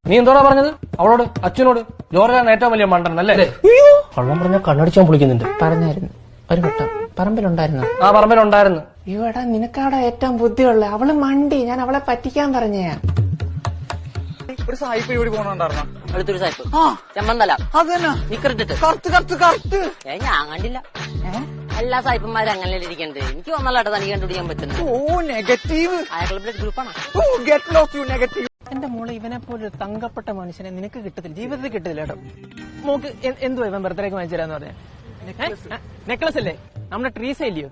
നീ എന്തോടാ പറഞ്ഞത് അവളോട്? അച്ഛനോട്? ജോർജാണ് ഏറ്റവും വലിയ മണ്ടൻ അല്ലേ? കള്ളം പറഞ്ഞ കണ്ണടിച്ചാൻ പൊളിക്കുന്നുണ്ട്. പറഞ്ഞായിരുന്നു ഒരു വട്ടം. പറമ്പിലുണ്ടായിരുന്നു. ആ പറമ്പിലുണ്ടായിരുന്നു. ഇവിടെ നിനക്കവിടെ ഏറ്റവും ബുദ്ധിയുള്ള അവള് മണ്ടി. ഞാൻ അവളെ പറ്റിക്കാൻ പറഞ്ഞയാ. ഒരു സായിപ്പ് ഇവിടെ പോണുണ്ടായിരുന്ന അടുത്തൊരു സായിപ്പ് ചെമ്മന്തല അത് തന്നെ നിക്കറിട്ടിട്ട് കറക്റ്റ് ഞാൻ കണ്ടില്ല. എല്ലാ സായിപ്പന്മാരും അങ്ങനെ ഇരിക്കണ്ടേ? എനിക്ക് വന്നല്ലാട്ടെ തനിക്ക് കണ്ടുപിടിക്കാൻ പറ്റുന്നത്. ഓ നെഗറ്റീവ്. അയാളുടെ ഗ്രൂപ്പാണ്. ഓ ഗെറ്റ് ലോസ്റ്റ് യു നെഗറ്റീവ്. എന്റെ മോളെ ഇവനെ പോലെ തങ്കപ്പെട്ട മനുഷ്യനെ നിനക്ക് കിട്ടത്തില്ല, ജീവിതത്തിൽ കിട്ടില്ല കേട്ടോ. മോക്ക് എന്തുവാ ഇവൻ ബർത്ത്ഡേക്ക് വാങ്ങിച്ചു തരാന്ന് പറഞ്ഞ നെക്ലസ് അല്ലേ? നമ്മുടെ ട്രീസ ഇല്ലയോ?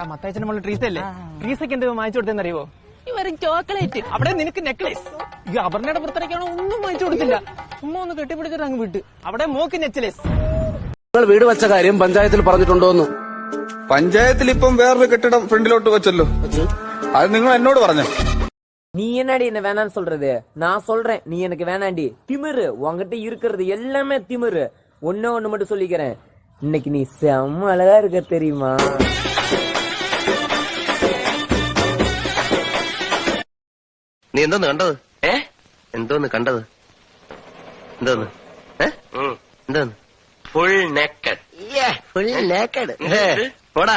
ആ മത്തായച്ചന്റെ മോള് ട്രീസ അല്ലേ? ട്രീസക്ക് എന്ത് വാങ്ങിച്ചു കൊടുത്തെന്ന് അറിയുവോ? ഈ വെറും ചോക്ലേറ്റ്. അവിടെ നിനക്ക് നെക്ലേസ്. ഈ അപർണയുടെ ബർത്ത്ഡേക്കാണോ ഒന്നും വാങ്ങിച്ചു കൊടുത്തില്ല. ഉമ്മ ഒന്ന് കെട്ടിപ്പിടിച്ചിട്ട് അങ്ങ് വിട്ട്. അവിടെ മോക്ക് നെക്ലേസ്. നിങ്ങൾ വീട് വെച്ച കാര്യം പഞ്ചായത്തിൽ പറഞ്ഞിട്ടുണ്ടോന്ന്? പഞ്ചായത്തിൽ ഇപ്പം വേറൊരു കെട്ടിടം ഫ്രണ്ടിലോട്ട് വെച്ചല്ലോ. അത് നിങ്ങൾ എന്നോട് പറഞ്ഞു. நீ என்னடி என்ன வேணான்னு சொல்றது? நான் சொல்றேன், நீ எனக்கு வேணாண்டி. திமிரு உங்ககிட்ட இருக்கிறது எல்லாமே திமிரு. ஒண்ணு மட்டும் சொல்லிக்கிறேன், இன்னைக்கு நீ செம்ம அழகா இருக்க தெரியுமா? നീ എന്തോന്ന് കണ്ടത്? എന്തോന്ന് കണ്ടത്? എന്തോന്ന് എന്തോന്ന്? Full naked. ഫുൾ നേക്കഡ് പോടാ.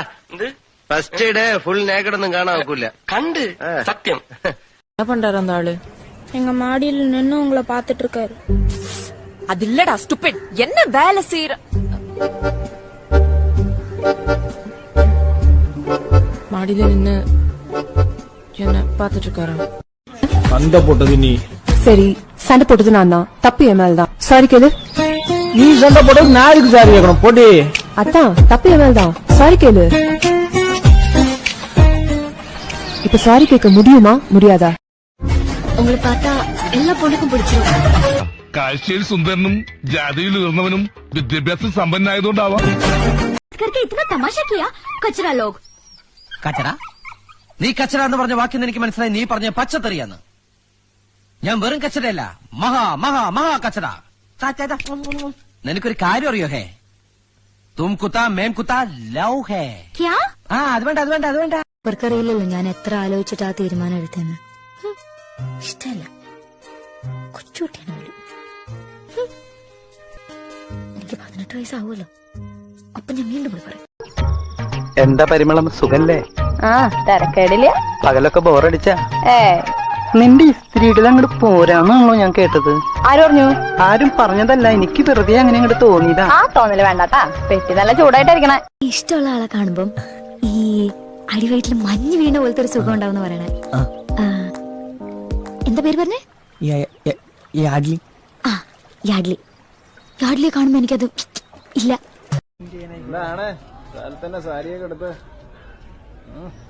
ഫസ്റ്റ് ഡേ ഫുൾ നേക്കഡ് ഒന്നും കാണാൻ നോക്കൂല. കണ്ട് സത്യം. என்ன பண்றாரு அந்த ஆளு? எங்க மாடியில நின்னு உங்களை பாத்துட்டு இருக்காரு. அது இல்லடா ஸ்டூபிட், என்ன வேலை செய்யற? மாடியில நின்னு என்ன பாத்துட்டு இருக்காரா? சண்டை போட்டது நீ. சரி, சண்டை போட்டது நான் தான். தப்பு என் மேல்தான். சாரி கேளு. நீ சண்டை போட்டது நான் எதுக்கு சாரி கேட்கணும்? போட்டி. அதான் தப்பு என் மேல்தான். சாரி கேளு. இப்ப சாரி கேட்க முடியுமா முடியாதா? உங்களை பார்த்தா எல்லா பொண்ணுக்கும் பிடிச்சிரும். കാഴ്ചയിൽ സുന്ദരനും ജാതിയിൽ ഉയർന്നവനും വിദ്യാഭ്യാസം സമ്പന്നായതുകൊണ്ടാവാം. കച്ചറ? നീ കച്ചറ എന്ന് പറഞ്ഞ വാക്കിന്ന് എനിക്ക് മനസ്സിലായി. നീ പറഞ്ഞ പച്ചത്തറിയാന്ന്. ഞാൻ വെറും കച്ചറയല്ല, മഹാ മഹാ മഹാ കച്ചറ. നിനക്കൊരു കാര്യം അറിയോ? ഹേ തും കുത്താ മേം കുത്താ ലവ് ഹേ. അത് വേണ്ട അത് വേണ്ട അത് വേണ്ട. അവർക്കറിയില്ലല്ലോ ഞാൻ എത്ര ആലോചിച്ചിട്ട് ആ തീരുമാനം എടുത്തെന്ന്. ഇഷ്ടല്ല, കൊച്ചുകുട്ടിയാണ് പോലും. എനിക്ക് 18 വയസ്സാവുമല്ലോ. അപ്പൊ ഞാൻ വീണ്ടും പോയി പറയും. എന്താ പരിമളം, സുഖല്ലേ? ആ തിരക്കേടില്ല. പകലൊക്കെ ബോറടിച്ച? നിന്റെ സ്ത്രീകൾ അങ്ങോട്ട് പോരാന്നാണല്ലോ ഞാൻ കേട്ടത്. ആര് പറഞ്ഞു? ആരും പറഞ്ഞതല്ല, എനിക്ക് വെറുതെ അങ്ങനെ അങ്ങോട്ട് തോന്നിയതാ. ആ തോന്നല് വേണ്ടാട്ടാ, പെട്ടി നല്ല ചൂടായിട്ടായിരിക്കണേ. ഇഷ്ടമുള്ള ആളെ കാണുമ്പം ഈ അടിവയറ്റിൽ മഞ്ഞ് വീണ പോലത്തെ ഒരു സുഖം ഉണ്ടാവും പറയണേ. എന്താ പേര് പറഞ്ഞേ? യാഡ്ലി. ആ യാഡ്ലി. യാഡ്ലിയെ കാണുമ്പോ എനിക്കത് ഇല്ല.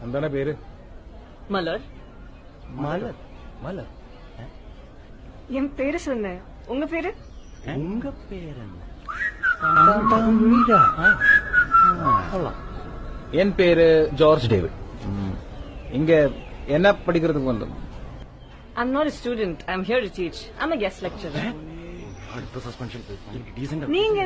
എന്താണ് പേര്? മലർ. മലർ. മലർ. என் பேரு சொன்னேன். உங்க பேரு? உங்க பேரு என் பேரு ஜார்ஜ் டேவிட். இங்க என்ன படிக்கிறதுக்கு வந்தோம்? I'm not a student. I'm here to teach. I'm a guest lecturer. நீங்க